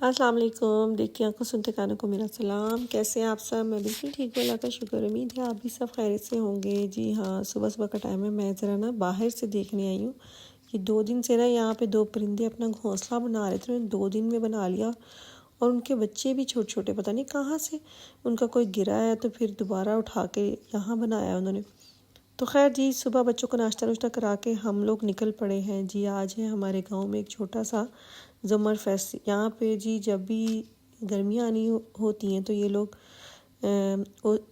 अस्सलाम वालेकुम। देखिए आंखों सुनते कानों को मेरा सलाम। कैसे हैं आप सब? मैं बिल्कुल ठीक हूँ, अल्लाह का शुक्र। उम्मीद है आप भी सब खैरियत से होंगे। जी हाँ, सुबह सुबह का टाइम है। मैं ज़रा ना बाहर से देखने आई हूँ कि 2 दिन से ना यहाँ पे 2 परिंदे अपना घोंसला बना रहे थे। उन्होंने 2 दिन में बना लिया और उनके बच्चे भी छोटे छोटे, पता नहीं कहाँ से उनका कोई गिरा है तो फिर दोबारा उठा के यहाँ बनाया उन्होंने। तो खैर जी, सुबह बच्चों को नाश्ता नुश्ता करा के हम लोग निकल पड़े हैं जी। आज है हमारे गांव में एक छोटा सा ज़मर फेस्ट। यहाँ पे जी जब भी गर्मियाँ आनी होती हैं तो ये लोग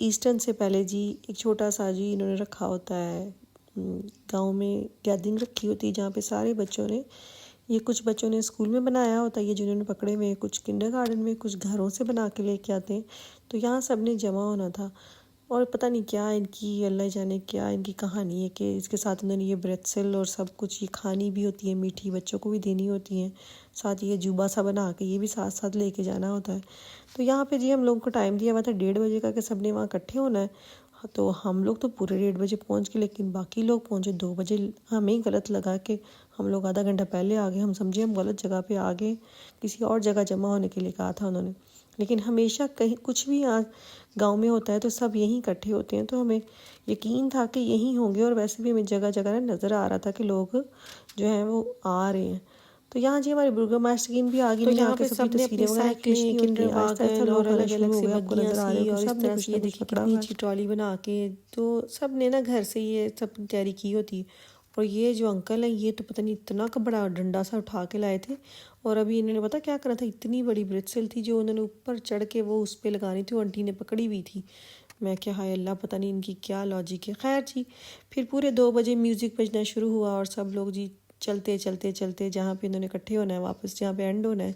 ईस्टर्न से पहले जी एक छोटा सा जी इन्होंने रखा होता है। गांव में गैदरिंग रखी होती है जहाँ पे सारे बच्चों ने, ये कुछ बच्चों ने स्कूल में बनाया होता है ये जिन्होंने पकड़े हुए हैं, कुछ किंडरगार्टन में, कुछ घरों से बना के लेके आते हैं। तो यहाँ सब ने जमा होना था और पता नहीं क्या इनकी, अल्लाह जाने क्या इनकी कहानी है कि इसके साथ उन्होंने ये ब्रेडसेल और सब कुछ ये खानी भी होती है, मीठी बच्चों को भी देनी होती है। साथ ये जुबा सा बना के ये भी साथ साथ लेके जाना होता है। तो यहाँ पे जी हम लोगों को टाइम दिया हुआ था 1:30 का कि सब ने वहाँ इकट्ठे होना है। तो हम लोग तो पूरे 1:30 पहुँच गए, लेकिन बाकी लोग पहुँचे 2 बजे। हमें ही गलत लगा कि हम लोग आधा घंटा पहले आ गए। हम समझे हम गलत जगह पे आ गए, किसी और जगह जमा होने के लिए कहा था उन्होंने। लेकिन हमेशा कहीं कुछ भी गांव में होता है तो सब यहीं इकट्ठे होते हैं, तो हमें यकीन था कि यहीं होंगे। और वैसे भी हमें जगह जगह ना नज़र आ रहा था कि लोग जो हैं वो आ रहे हैं। तो यहाँ जी हमारी बुर्गोमास्टरीन भी आ गई। तो यहाँ पे सबने अपनी साइकिलें, किंडर वागन और अलग अलग से बग्गियाँ सी और इस तरह से ये देखिए कितनी अच्छी ट्रॉली बना के तो सब ने ना घर से ये सब तैयारी की होती। और ये जो अंकल हैं ये तो पता नहीं इतना का बड़ा डंडा सा उठा के लाए थे। और अभी इन्होंने पता क्या करा था, इतनी बड़ी ब्रेडसेल थी जो उन्होंने ऊपर चढ़ के वो उस पर लगानी थी, वो आंटी ने पकड़ी हुई थी। मैं क्या, हाय अल्लाह, पता नहीं इनकी क्या लॉजिक है। खैर जी, फिर पूरे 2 बजे म्यूज़िक बजना शुरू हुआ और सब लोग जी चलते चलते चलते जहाँ पे इन्होंने इकट्ठे होना है, वापस जहाँ पे एंड होना है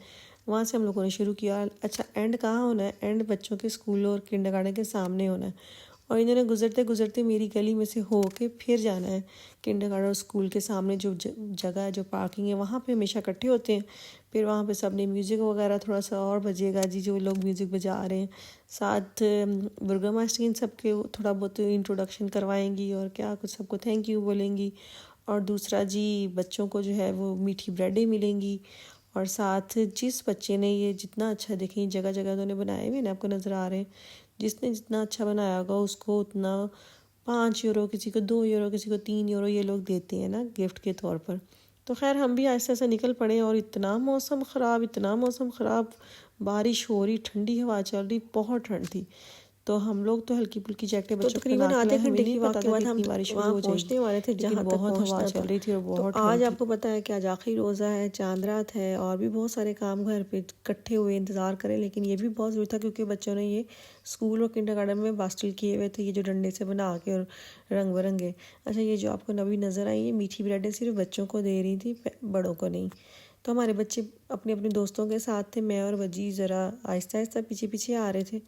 वहाँ से हम लोगों ने शुरू किया। अच्छा, एंड कहाँ होना है? एंड बच्चों के स्कूल और किंडरगार्टन के सामने होना है। और इन्होंने गुजरते गुजरते मेरी गली में से हो के फिर जाना है किंडरगार्टन और स्कूल के सामने जो जगह है, जो पार्किंग है, वहाँ पे हमेशा इकट्ठे होते हैं। फिर वहाँ पे सब ने म्यूज़िक वगैरह थोड़ा सा और बजेगा जी, जो लोग म्यूज़िक बजा रहे हैं। साथ बुर्गोमास्टरीन सबके थोड़ा बहुत इंट्रोडक्शन करवाएंगी और क्या कुछ सबको थैंक यू बोलेंगी। और दूसरा जी बच्चों को जो है वो मीठी ब्रेडें मिलेंगी। और साथ जिस बच्चे ने ये जितना अच्छा, देखें जगह जगह उन्होंने बनाए हुए ना, आपको नज़र आ रहे हैं, जिसने जितना अच्छा बनाया होगा उसको उतना 5 यूरो, किसी को 2 यूरो, किसी को 3 यूरो ये लोग देते हैं ना गिफ्ट के तौर पर। तो खैर हम भी ऐसे ऐसे निकल पड़े और इतना मौसम ख़राब, इतना मौसम ख़राब, बारिश हो रही, ठंडी हवा चल रही, बहुत ठंड थी। तो हम लोग तो हल्की फुल्की जैकेटें बच्चों को तकरीबन आधे घंटे की वक्त के बाद हम वहाँ पहुँचने वाले थे जहाँ बहुत हवा चल रही थी और बहुत। तो आज आपको पता है कि आज आखिरी रोज़ा है, चांद रात है और भी बहुत सारे काम घर पे इकट्ठे हुए इंतज़ार करें, लेकिन ये भी बहुत ज़रूरी था क्योंकि बच्चों ने ये स्कूल और किंडरगार्टन में बास्टल किए हुए थे, ये जो डंडे से बना के और रंग बिरंगे। अच्छा, ये जो आपको नबी नज़र आई, ये मीठी ब्रेडें सिर्फ बच्चों को दे रही थी, बड़ों को नहीं। तो हमारे बच्चे अपने अपने दोस्तों के साथ थे, मैं और वजी ज़रा आहिस्ता आहिस्ता पीछे पीछे आ रहे थे।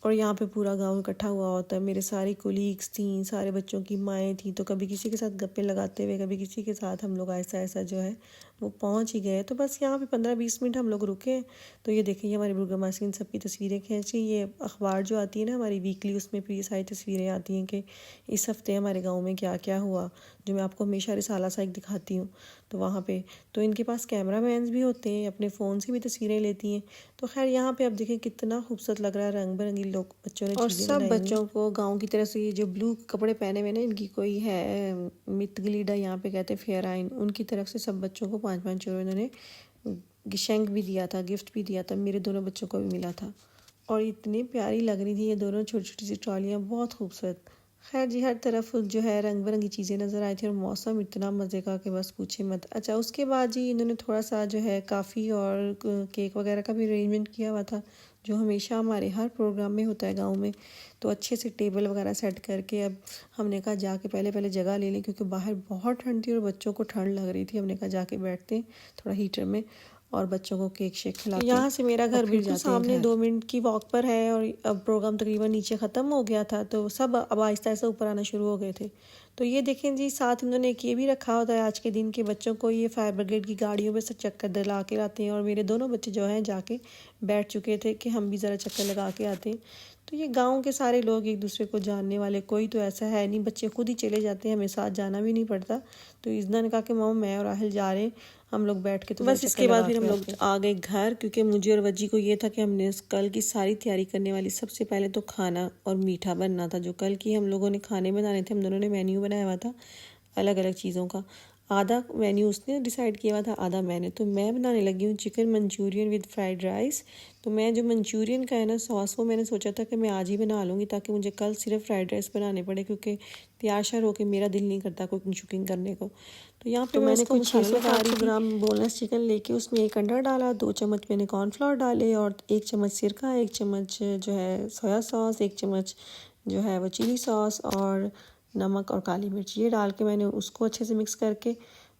और यहाँ पे पूरा गांव इकट्ठा हुआ होता है, मेरे सारी कोलीग्स थी, सारे बच्चों की माएँ थी, तो कभी किसी के साथ गप्पे लगाते हुए, कभी किसी के साथ हम लोग ऐसा ऐसा जो है वो पहुँच ही गए। तो बस यहाँ पे 15-20 मिनट हम लोग रुके। तो ये देखिए हमारी बुर्गोमास्टरीन सबकी तस्वीरें खींची। ये अखबार जो आती है ना हमारी वीकली, उसमें फिर ये सारी तस्वीरें आती हैं कि इस हफ्ते हमारे गाँव में क्या क्या हुआ, जो मैं आपको हमेशा रिसाला सा एक दिखाती हूँ। तो वहाँ पे तो इनके पास कैमरा मैन्स भी होते हैं, अपने फ़ोन से भी तस्वीरें लेती हैं। तो खैर यहाँ पे आप देखें कितना खूबसूरत लग रहा है, रंग बिरंगी लोग बच्चों ने, और सब बच्चों को गांव की तरह से ये जो ब्लू कपड़े पहने हुए ना, इनकी कोई है मितगलीडा यहाँ पे कहते हैं, फेयर आइन, उनकी तरफ से सब बच्चों को 5-5 यूरो इन्होंने शेंक भी दिया था, गिफ्ट भी दिया था। मेरे दोनों बच्चों को भी मिला था और इतनी प्यारी लग रही थी ये दोनों छोटी छोटी सी ट्रॉलियाँ, बहुत खूबसूरत। खैर जी, हर तरफ जो है रंग बिरंगी चीज़ें नज़र आई थी और मौसम इतना मज़े का कि बस पूछे मत। अच्छा, उसके बाद जी इन्होंने थोड़ा सा जो है काफ़ी और केक वगैरह का भी अरेंजमेंट किया हुआ था, जो हमेशा हमारे हर प्रोग्राम में होता है गांव में। तो अच्छे से टेबल वगैरह सेट करके अब हमने कहा जाके पहले पहले जगह ले लें, क्योंकि बाहर बहुत ठंड थी और बच्चों को ठंड लग रही थी। हमने कहा जाके बैठते हैं थोड़ा हीटर में और बच्चों को केक शेक खिलाते। यहाँ से मेरा घर बिल्कुल सामने 2 मिनट की वॉक पर है और अब प्रोग्राम तकरीबन नीचे ख़त्म हो गया था, तो सब अब आहिस्ता आहिस्ता ऊपर आना शुरू हो गए थे। तो ये देखें जी, साथ इन्होंने एक ये भी रखा होता है आज के दिन के बच्चों को, ये फायर ब्रिगेड की गाड़ियों में से चक्कर दिला के लाते हैं। और मेरे दोनों बच्चे जो हैं जाके बैठ चुके थे कि हम भी ज़रा चक्कर लगा के आते हैं। तो ये गांव के सारे लोग एक दूसरे को जानने वाले, कोई तो ऐसा है नहीं, बच्चे खुद ही चले जाते हैं, हमें साथ जाना भी नहीं पड़ता। तो इज़ना ने कहा कि मामा मैं और राहिल जा रहे हैं, हम लोग बैठ के तो बस इसके बाद फिर हम लोग आ गए घर, क्योंकि मुझे और वज्जी को ये था कि हमने कल की सारी तैयारी करने वाली। सबसे पहले तो खाना और मीठा बनना था। जो कल की हम लोगों ने खाने बनाने थे, हम दोनों ने मेन्यू बनाया हुआ था अलग अलग चीज़ों का। आधा मेन्यू उसने डिसाइड किया हुआ था, आधा मैंने। तो मैं बनाने लगी हूँ chicken Manchurian with fried rice. तो मैं जो मंचूरियन का है ना सॉस, वो मैंने सोचा था कि मैं आज ही बना लूँगी, ताकि मुझे कल सिर्फ फ्राइड राइस बनाने पड़े, क्योंकि तैयार श्यार होकर मेरा दिल नहीं करता कुकिंग करने को। तो यहाँ पे तो मैंने कुछ 600 ग्राम बोनलेस चिकन लेके उसमें 1 अंडा डाला, 2 चम्मच मैंने कॉर्नफ्लोर डाले, और 1 चम्मच सिरका, 1 चम्मच जो है सोया सॉस, 1 चम्मच जो है वो चिली सॉस, और नमक और काली मिर्च। ये डाल के मैंने उसको अच्छे से मिक्स करके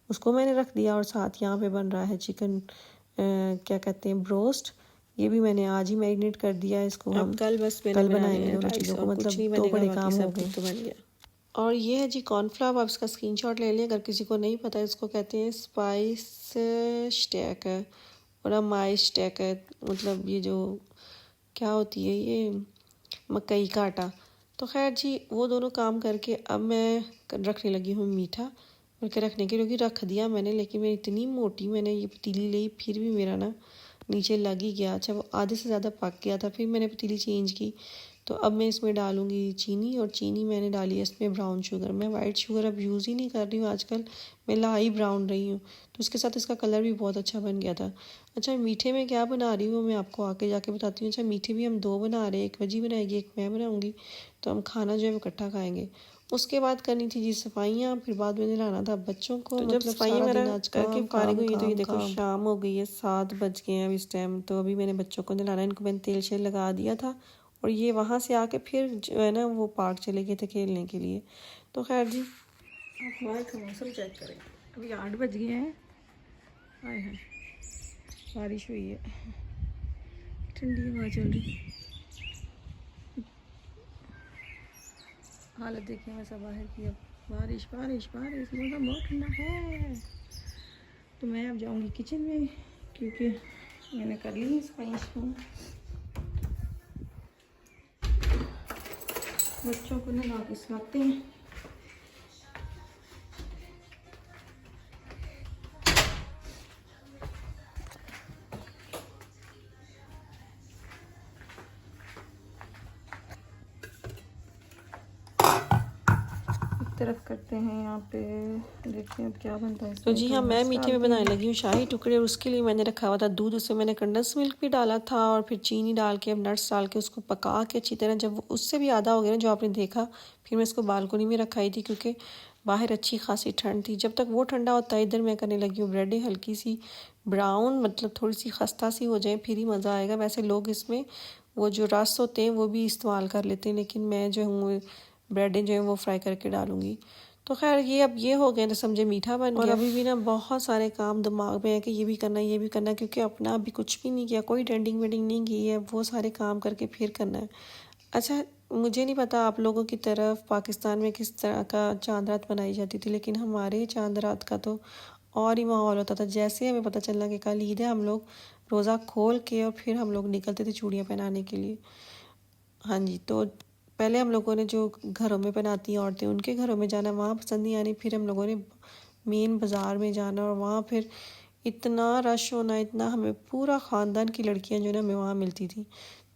उसको मैंने रख दिया। और साथ यहाँ पे बन रहा है चिकन क्या कहते हैं ब्रोस्ट। ये भी मैंने आज ही मैरिनेट कर दिया। इसको हम कल बनाएंगे दोनों चीज़ों को, मतलब 2 बड़े काम हो गए तो बन गया। और ये है जी कॉर्नफ्लावर। आप इसका स्क्रीनशॉट ले लें अगर किसी को नहीं पता। इसको कहते हैं स्पाइस स्टैक है और माइस स्टैक है, मतलब ये जो क्या होती है ये मकई का आटा। तो खैर जी वो दोनों काम करके अब मैं रखने लगी हूँ मीठा। बल्कि रखने के लिए रख दिया मैंने, लेकिन मैं इतनी मोटी मैंने ये पतीली ली, फिर भी मेरा ना नीचे लग ही गया। अच्छा वो आधे से ज़्यादा पक गया था। फिर मैंने पतीली चेंज की। तो अब मैं इसमें डालूँगी चीनी, और चीनी मैंने डाली है इसमें ब्राउन शुगर। मैं वाइट शुगर अब यूज़ ही नहीं कर रही हूँ आजकल, मैं लाई ब्राउन रही हूँ। तो इसके साथ इसका कलर भी बहुत अच्छा बन गया था। अच्छा मीठे में क्या बना रही हूँ मैं आपको आके जाके बताती हूँ। अच्छा मीठे भी हम 2 बना रहे हैं, एक वजी बनाएगी, एक मैं बनाऊँगी। तो हम खाना जो है वो इकट्ठा खाएँगे। उसके बाद करनी थी जी सफाइयाँ, फिर बाद में नहलाना था बच्चों को। तो जब सफाइयाँ वगैरह करके फारिग हुई तो ये देखो शाम हो गई है, 7 बज गए हैं अब इस टाइम। तो अभी मैंने बच्चों को नहलाना, इनको मैंने तेल शेल लगा दिया था, और ये वहाँ से आके फिर जो है ना वो पार्क चले गए थे खेलने के लिए। तो खैर जी आप हमारे का मौसम चेक करें, अभी 8 बज गए हैं। आए हैं बारिश हुई है, ठंडी हवा चल रही। हालत देखिए वैसा बाहर की। अब बारिश बारिश बारिश, मौसम बहुत ठंडा है। तो मैं अब जाऊंगी किचन में, क्योंकि मैंने कर ली सफाई। बच्चों को नहला के सुलाते हैं। तरफ करते हैं यहाँ पे, देखते हैं अब क्या बनता है। तो जी हाँ मैं मीठे में बनाने लगी हूँ शाही टुकड़े, और उसके लिए मैंने रखा हुआ था दूध। उसमें मैंने कंडेंस मिल्क भी डाला था, और फिर चीनी डाल के अब नट्स डाल के उसको पका के अच्छी तरह, जब उससे भी आधा हो गया ना जो आपने देखा, फिर मैं इसको बालकनी में रखाई थी, क्योंकि बाहर अच्छी खासी ठंड थी। जब तक वो ठंडा होता है इधर मैं करने लगी हूँ ब्रेड हल्की सी ब्राउन, मतलब थोड़ी सी खस्ता सी हो जाए फिर ही मज़ा आएगा। वैसे लोग इसमें वो जो रस होते हैं वो भी इस्तेमाल कर लेते हैं, लेकिन मैं जो हूँ ब्रेडें जो है वो फ्राई करके डालूँगी। तो खैर ये अब ये हो गया ना, समझे मीठा बन गया। और अभी भी ना बहुत सारे काम दिमाग में है कि ये भी करना ये भी करना, क्योंकि अपना अभी कुछ भी नहीं किया, कोई डेंडिंग वेडिंग नहीं की है, वो सारे काम करके फिर करना है। अच्छा मुझे नहीं पता आप लोगों की तरफ पाकिस्तान में किस तरह का चांद रात मनाई जाती थी, लेकिन हमारे चांद रात का तो और ही माहौल होता था। जैसे हमें पता चलना कि कल ईद है, हम लोग रोज़ा खोल के और फिर हम लोग निकलते थे चूड़ियाँ पहनाने के लिए। हाँ जी, तो पहले हम लोगों ने जो घरों में पहनाती हैं औरतें, उनके घरों में जाना, वहाँ पसंद नहीं आनी। फिर हम लोगों ने मेन बाज़ार में जाना, और वहाँ फिर इतना रश होना, इतना, हमें पूरा ख़ानदान की लड़कियाँ जो है ना हमें वहाँ मिलती थी।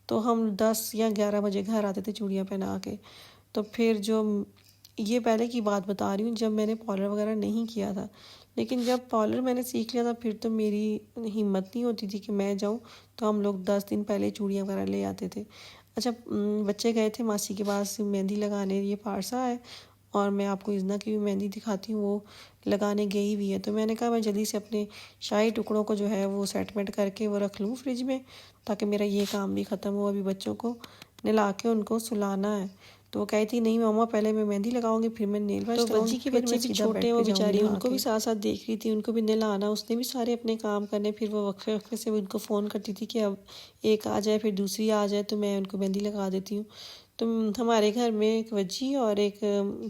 तो हम 10 या 11 बजे घर आते थे चूड़ियाँ पहना के। तो फिर जो ये पहले की बात बता रही हूँ जब मैंने पार्लर वगैरह नहीं किया था, लेकिन जब पार्लर मैंने सीख लिया था फिर तो मेरी हिम्मत नहीं होती थी कि मैं जाऊँ। तो हम लोग 10 दिन पहले चूड़ियाँ वगैरह ले आते थे। अच्छा बच्चे गए थे मासी के पास मेहंदी लगाने, ये पारसा है, और मैं आपको इजना की भी मेहंदी दिखाती हूँ, वो लगाने गई हुई है। तो मैंने कहा मैं जल्दी से अपने शाही टुकड़ों को जो है वो सेटमेंट करके वो रख लूँ फ्रिज में, ताकि मेरा ये काम भी ख़त्म हो। अभी बच्चों को नहला के उनको सुलाना है। तो वो कहती नहीं मम्मा पहले मैं मेहंदी लगाऊंगी फिर मैं नेल पॉलिश करूँगी। तो बच्ची के बच्चे भी छोटे हैं, वो बेचारी उनको भी साथ साथ देख रही थी, उनको भी नहलाना, उसने भी सारे अपने काम करने। फिर वो वक्फे वक्फे से उनको फ़ोन करती थी कि अब एक आ जाए फिर दूसरी आ जाए, तो मैं उनको मेहंदी लगा देती हूँ। तो हमारे घर में एक वज्जी और एक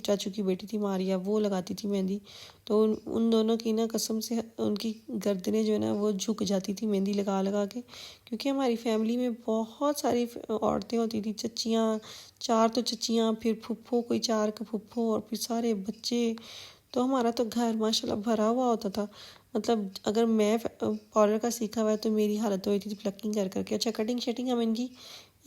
चाचू की बेटी थी मारिया, वो लगाती थी मेहंदी। तो उन दोनों की ना कसम से उनकी गर्दनें जो है ना वो झुक जाती थी मेहंदी लगा लगा के, क्योंकि हमारी फैमिली में बहुत सारी औरतें होती थी, चच्चियाँ, 4 तो चच्चियाँ, फिर फुप्फो कोई 4 का फुप्फो, और फिर सारे बच्चे। तो हमारा तो घर माशाल्लाह भरा हुआ होता था। मतलब अगर मैं पार्लर का सीखा हुआ है तो मेरी हालत होती थी प्लकिंग कर करके। अच्छा, कटिंग शटिंग हम इनकी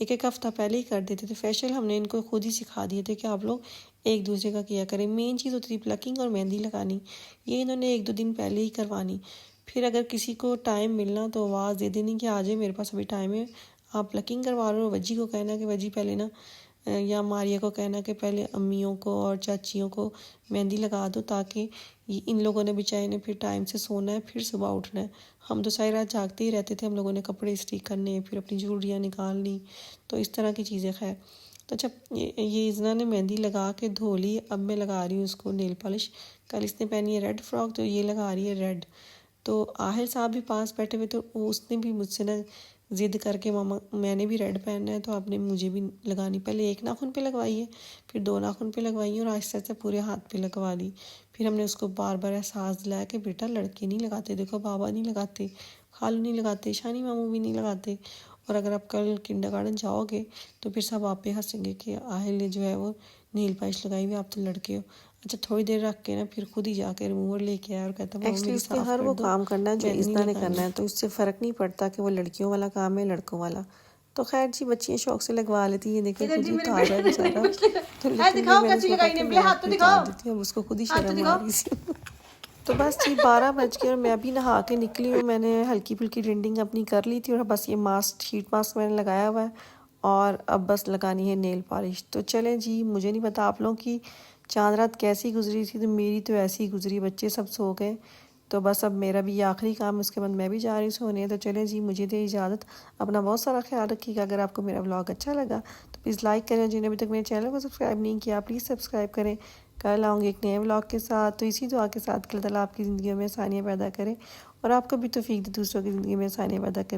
एक एक हफ्ता पहले ही कर देते थे। फेशियल हमने इनको खुद ही सिखा दिए थे कि आप लोग एक दूसरे का किया करें। मेन चीज़ होती थी प्लकिंग और मेहंदी लगानी, ये इन्होंने 1-2 दिन पहले ही करवानी। फिर अगर किसी को टाइम मिलना तो आवाज़ दे देनी कि आ जाए, मेरे पास अभी टाइम है, आप प्लकिंग करवा रहे हो। वजी को कहना कि वजी पहले ना, या मारिया को कहना कि पहले अम्मियों को और चाचियों को मेहंदी लगा दो, ताकि इन लोगों ने बेचारे ने फिर टाइम से सोना है, फिर सुबह उठना है। हम तो सारी रात जागते ही रहते थे। हम लोगों ने कपड़े इस्त्री करने, फिर अपनी ज्वेलरियाँ निकालनी, तो इस तरह की चीज़ें। खैर, तो जब ये इज़ना ने मेहंदी लगा के धो ली, अब मैं लगा रही हूँ उसको नेल पॉलिश। कल इसने पहनी है रेड फ्रॉक, तो ये लगा रही है रेड। तो आहिर साहब भी पास बैठे हुए, तो उसने भी मुझसे ना ज़िद करके, मामा मैंने भी रेड पहनना है तो आपने मुझे भी लगानी। पहले एक नाखून पे लगवाई है, फिर 2 नाखून पे लगवाई है, और आहिस्ता आहिस्ता पूरे हाथ पे लगवा ली। फिर हमने उसको बार बार एहसास दिलाया कि बेटा लड़के नहीं लगाते, देखो बाबा नहीं लगाते, खालू नहीं लगाते, शानी मामू भी नहीं लगाते, और अगर आप कल किंडरगार्टन जाओगे तो फिर सब आप पे हंसेंगे कि आहिल जो है वो नील पॉलिश लगाई हुई, आप तो लड़के हो। अच्छा, थोड़ी देर रख के ना फिर खुद ही जाके रिमूवर लेके आया और कहता है मेरी साफ हर वो काम करना है जो इज़ना ने करना है, तो इससे फ़र्क नहीं पड़ता कि वो लड़कियों वाला काम है लड़कों वाला। तो खैर जी, बच्चियाँ शौक से लगवा लेती हैं। देखिए खुद ही उतार रहा है बेचारा, तो देती हूँ, उसको खुद ही शर्म आ रही थी। तो बस जी 12 बज गए और मैं अभी नहा के निकली हूँ। मैंने हल्की फुल्की डेंटिंग अपनी कर ली थी, और बस ये मास्क, शीट मास्क मैंने लगाया हुआ है, और अब बस लगानी है नेल पॉलिश। तो चलें जी, मुझे नहीं पता आप लोगों की चांद रात कैसी गुजरी थी, तो मेरी तो ऐसी ही गुजरी। बच्चे सब सो गए, तो बस अब मेरा भी ये आखिरी काम है, उसके बाद मैं भी जा रही हूँ सोने। तो चलें जी, मुझे दे इजाज़त। अपना बहुत सारा ख्याल रखिएगा। अगर आपको मेरा व्लॉग अच्छा लगा तो प्लीज़ लाइक करें। जिन्हें अभी तक मेरे चैनल को सब्सक्राइब नहीं किया, प्लीज़ सब्सक्राइब करें। कल आऊँगी एक नए व्लॉग के साथ। तो इसी दुआ के साथ कि अल्लाह ताला आपकी ज़िंदगी में आसानियाँ पैदा करे, और आपको भी तौफीक दे दूसरों की ज़िंदगी में आसानियाँ पैदा करें।